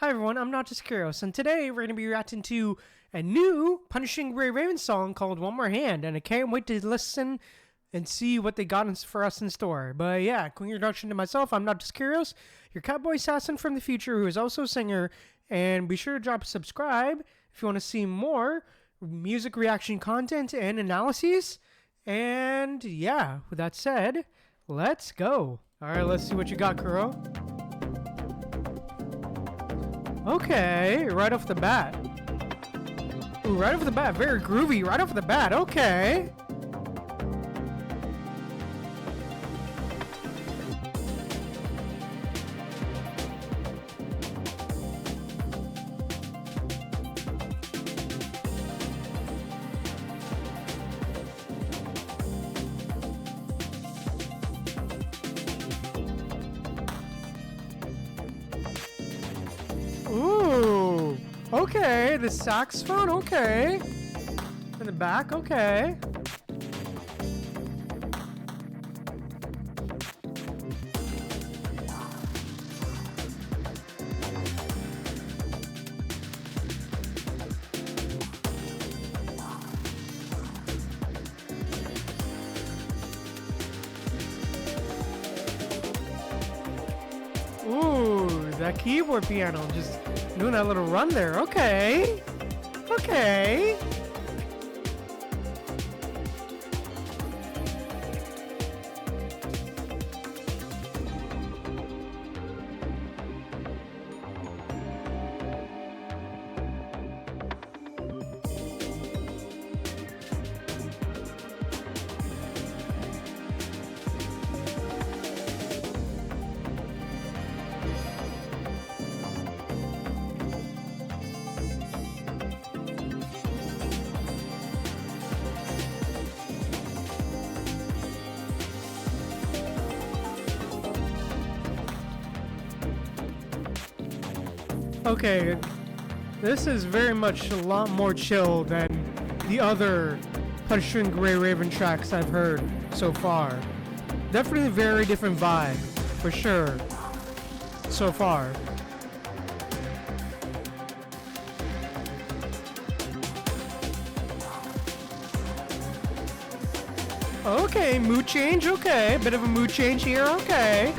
Hi everyone, I'm Noctis Kyrios, and today we're going to be reacting to a new Punishing Gray Raven song called One More Hand, and I can't wait to listen and see what they got for us in store. But yeah, quick introduction to myself, I'm Noctis Kyrios, your cowboy assassin from the future who is also a singer, and be sure to drop a subscribe if you want to see more music reaction content and analyses. And yeah, with that said, let's go. Alright, let's see what you got, Kuro. Okay, right off the bat. Ooh, right off the bat, very groovy, right off the bat, okay. Ooh, okay, the saxophone, okay. In the back, okay. Ooh, that keyboard piano, just doing that little run there. Okay. Okay. Okay, this is very much a lot more chill than the other Punishing Gray Raven tracks I've heard so far. Definitely a very different vibe, for sure, so far. Okay, mood change, okay, bit of a mood change here, okay.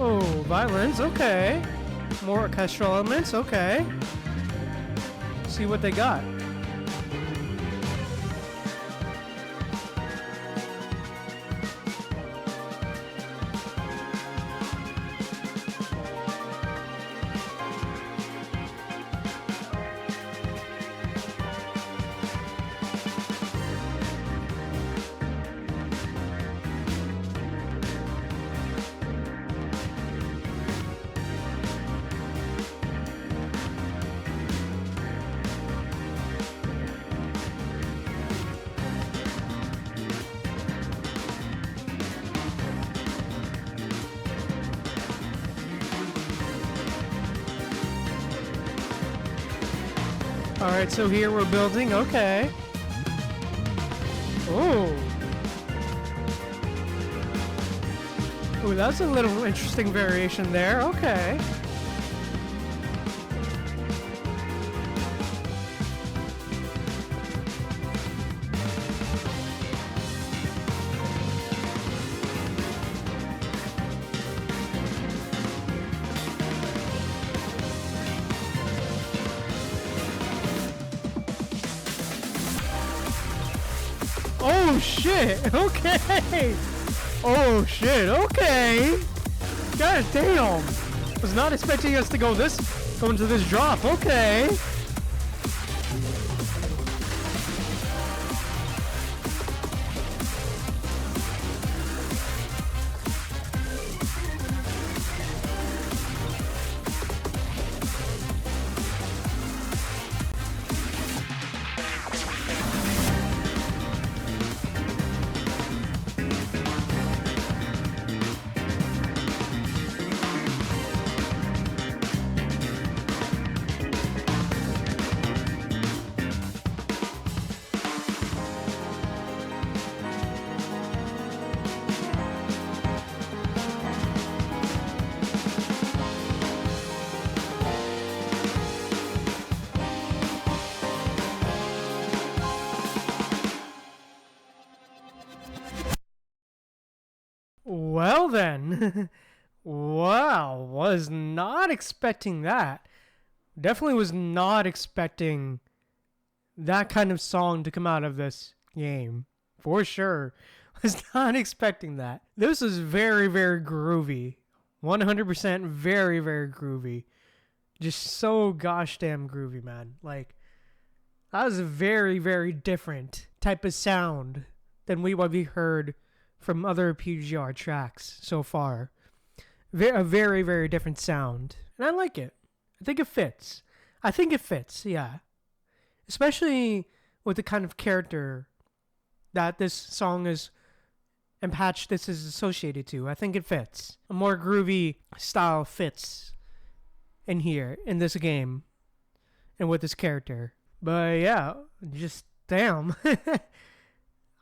Oh, violins, okay. More orchestral elements, okay. See what they got. Alright, so here we're building, okay. Oh. Ooh, that's a little interesting variation there, okay. Oh shit, okay! Oh shit, okay! God damn! Was not expecting us to go into this drop, okay! Well then. Wow, was not expecting that. Definitely was not expecting that kind of song to come out of this game. For sure. Was not expecting that. This was very, very groovy. 100% very, very groovy. Just so gosh damn groovy, man. Like, that was a very, very different type of sound than what we heard from other PGR tracks so far. A very, very different sound. And I like it. I think it fits. Yeah. Especially with the kind of character that this song is and patch this is associated to. I think it fits. A more groovy style fits in here, in this game, and with this character. But yeah, just damn.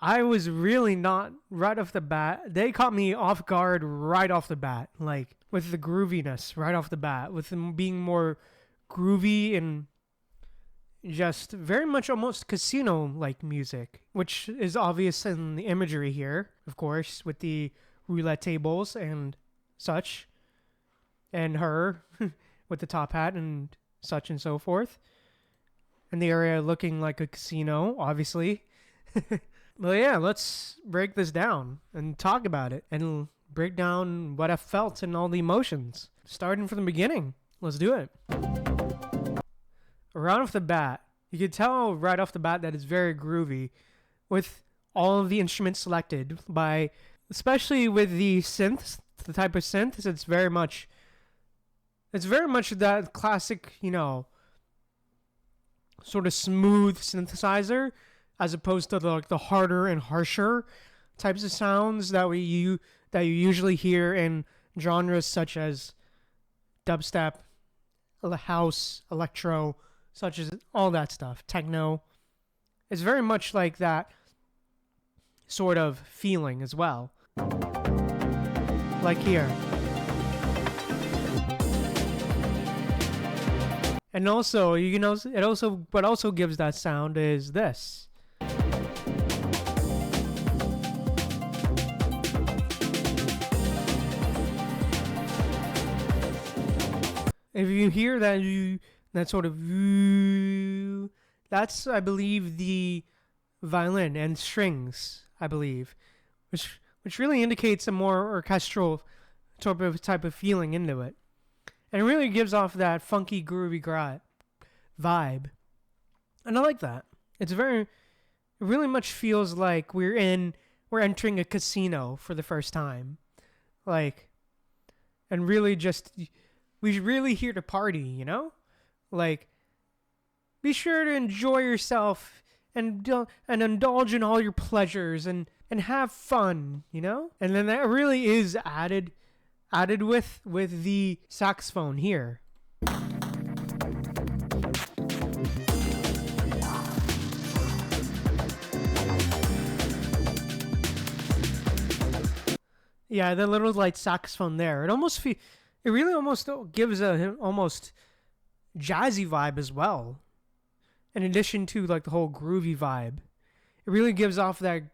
I was really not right off the bat. They caught me off guard right off the bat, like with the grooviness right off the bat, with them being more groovy and just very much almost casino-like music, which is obvious in the imagery here, of course, with the roulette tables and such, and her with the top hat and such and so forth, and the area looking like a casino, obviously. Well, yeah, let's break this down and talk about it and break down what I felt and all the emotions. Starting from the beginning. Let's do it. Right off the bat, you can tell right off the bat that it's very groovy with all of the instruments selected by, especially with the synths, the type of synth, it's very much that classic, sort of smooth synthesizer, as opposed to the harder and harsher types of sounds that you usually hear in genres such as dubstep, house, electro, such as all that stuff, techno. It's very much like that sort of feeling as well. Like here. And also, what also gives that sound is this. If you hear that sort of, that's, I believe, the violin and strings, I believe, which really indicates a more orchestral type of feeling into it. And it really gives off that funky, groovy vibe. And I like that. It really much feels like we're entering a casino for the first time. Like, and really just, we're really here to party, Like, be sure to enjoy yourself and indulge in all your pleasures and have fun, And then that really is added with the saxophone here. Yeah, the little light saxophone there. It really almost gives a almost jazzy vibe as well. In addition to like the whole groovy vibe, it really gives off that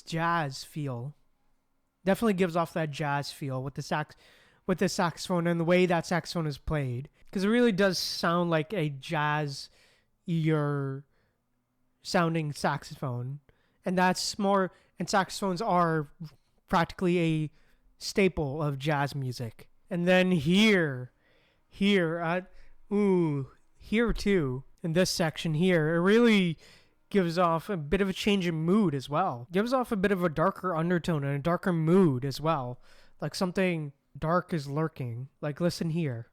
jazz feel. Definitely gives off that jazz feel with the saxophone and the way that saxophone is played, because it really does sound like a jazz sounding saxophone, and that's more. And saxophones are practically a staple of jazz music. And then here too, in this section here, it really gives off a bit of a change in mood as well. Gives off a bit of a darker undertone and a darker mood as well. Like something dark is lurking. Like, listen here.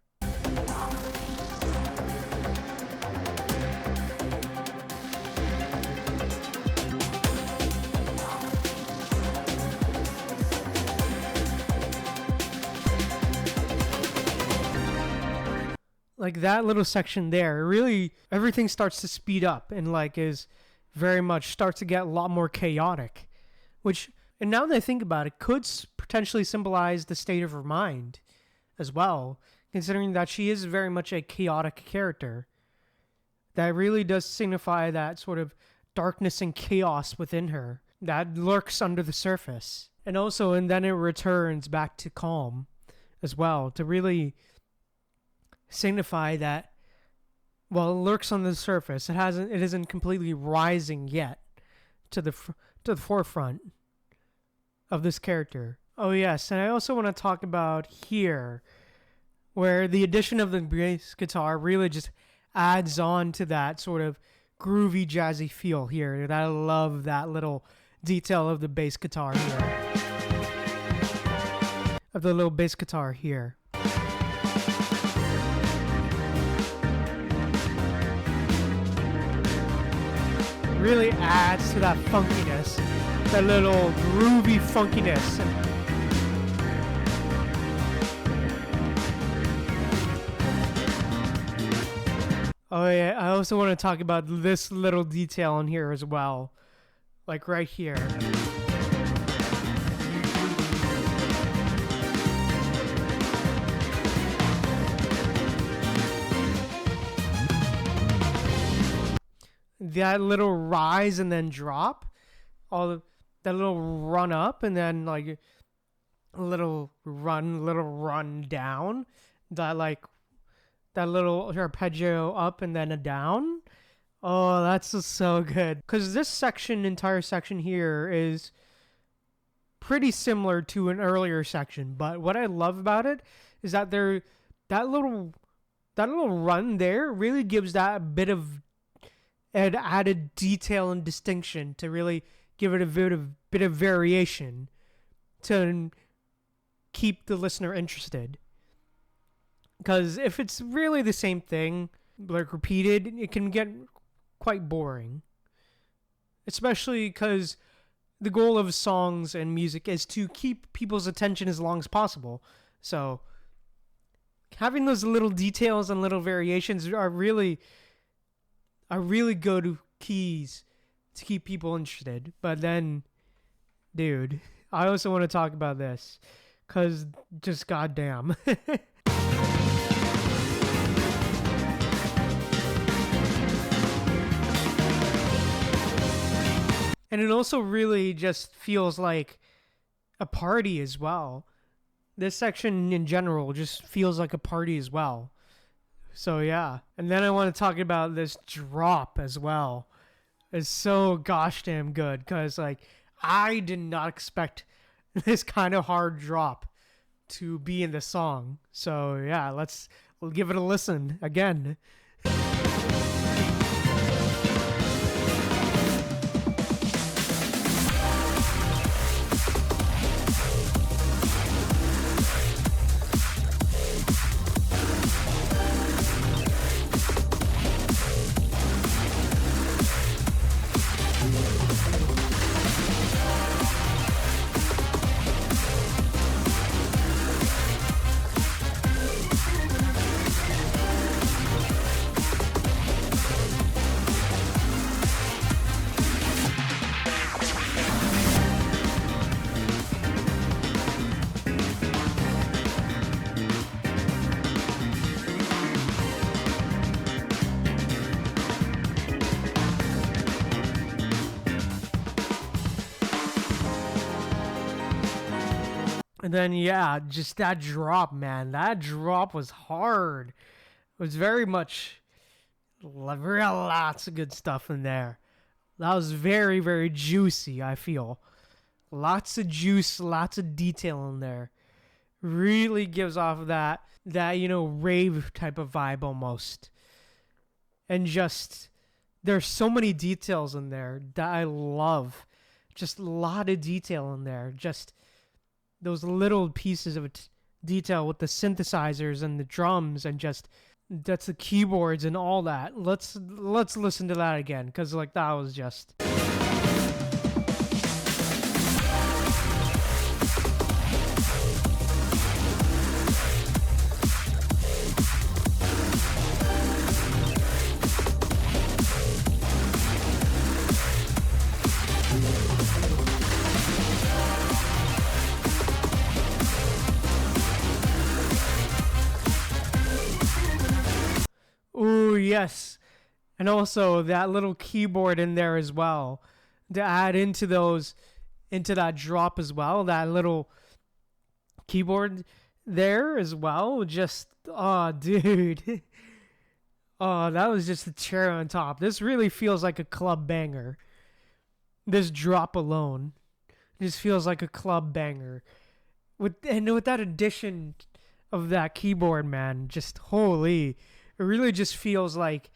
Like that little section there, really everything starts to speed up and like is very much starts to get a lot more chaotic, which, and now that I think about it, could potentially symbolize the state of her mind as well, considering that she is very much a chaotic character. That really does signify that sort of darkness and chaos within her. that lurks under the surface. And also, and then it returns back to calm as well to really signify that, well, it lurks on the surface. It isn't completely rising yet to the forefront of this character. Oh yes, and I also want to talk about here, where the addition of the bass guitar really just adds on to that sort of groovy, jazzy feel here. And I love that little detail of the bass guitar here. Of the little bass guitar here. Really adds to that funkiness, that little groovy funkiness. Oh yeah, I also want to talk about this little detail in here as well. Like right here. That little rise and then drop, that little run up and then like a little run down, that little arpeggio up and then a down. Oh, that's just so good. Because this entire section here is pretty similar to an earlier section, but what I love about it is that that little run there really gives that bit of an added detail and distinction to really give it a bit of variation to keep the listener interested. Because if it's really the same thing, like repeated, it can get quite boring. Especially because the goal of songs and music is to keep people's attention as long as possible. So having those little details and little variations are really good keys to keep people interested. But then, dude, I also want to talk about this, because just goddamn. And it also really just feels like a party as well. This section in general just feels like a party as well. So yeah. And then I want to talk about this drop as well. It's so gosh damn good, because like I did not expect this kind of hard drop to be in the song. So yeah, we'll give it a listen again. And then, yeah, just that drop, man. That drop was hard. It was very much, lots of good stuff in there. That was very, very juicy, I feel. Lots of juice, lots of detail in there. Really gives off that, rave type of vibe almost. And just, there's so many details in there that I love. Just a lot of detail in there. Just those little pieces of detail with the synthesizers and the drums and just that's the keyboards and all that. Let's listen to that again, because like that was just. Ooh, yes. And also that little keyboard in there as well. to add into that drop as well. That little keyboard there as well. Just, oh, dude. Oh, that was just the cherry on top. This really feels like a club banger. This drop alone just feels like a club banger. With that addition of that keyboard, man, just holy. It really just feels like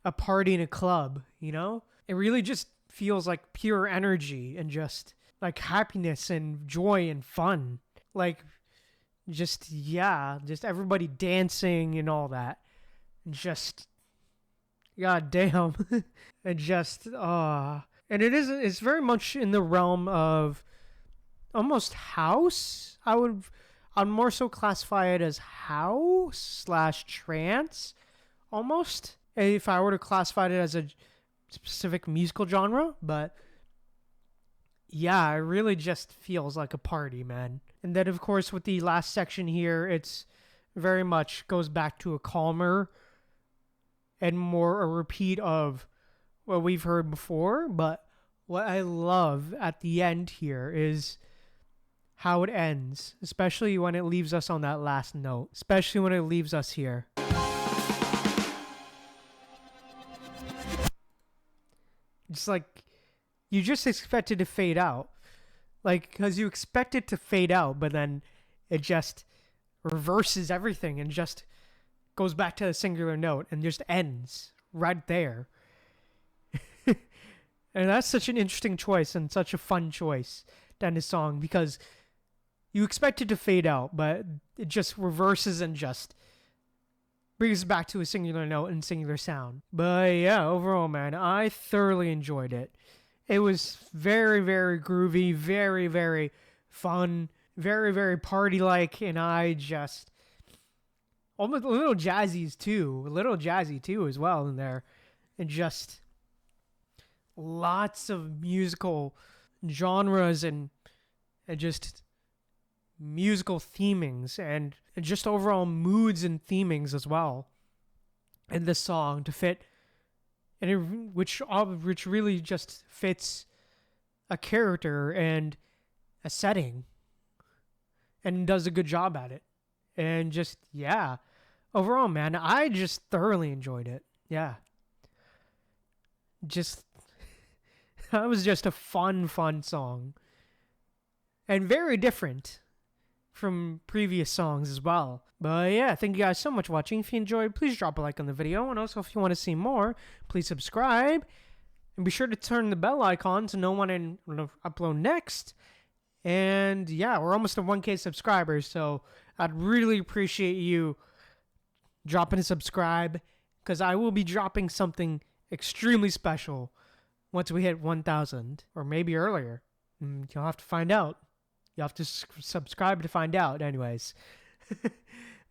a party in a club, you know? It really just feels like pure energy and just like happiness and joy and fun. Like, just everybody dancing and all that. Just, god damn. And just, and it's very much in the realm of almost house. I'd more so classify it as house / trance, almost. If I were to classify it as a specific musical genre, but yeah, it really just feels like a party, man. And then, of course, with the last section here, it's very much goes back to a calmer and more a repeat of what we've heard before. But what I love at the end here is how it ends, especially when it leaves us on that last note, especially when it leaves us here. Just like, you just expect it to fade out. Like, because you expect it to fade out, but then it just reverses everything and just goes back to a singular note and just ends right there. And that's such an interesting choice and such a fun choice to end a song, because you expect it to fade out, but it just reverses and just brings us back to a singular note and singular sound. But yeah, overall, man, I thoroughly enjoyed it. It was very, very groovy, very, very fun, very, very party-like, and I just almost a little jazzy too as well in there, and just lots of musical genres and just musical themings and just overall moods and themings as well in this song to fit, and which really just fits a character and a setting and does a good job at it. And just, yeah, overall, man, I just thoroughly enjoyed it. Yeah, just that was just a fun song and very different from previous songs as well. But yeah, thank you guys so much for watching. If you enjoyed, please drop a like on the video, and also if you want to see more, please subscribe and be sure to turn the bell icon to know when I upload next. And yeah, we're almost at 1K subscribers, so I'd really appreciate you dropping a subscribe, because I will be dropping something extremely special once we hit 1,000, or maybe earlier. You'll have to find out. You have to subscribe to find out, anyways.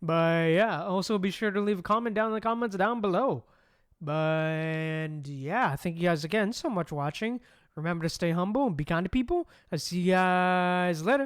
But yeah, also be sure to leave a comment down in the comments down below. But yeah, thank you guys again so much for watching. Remember to stay humble and be kind to people. I'll see you guys later.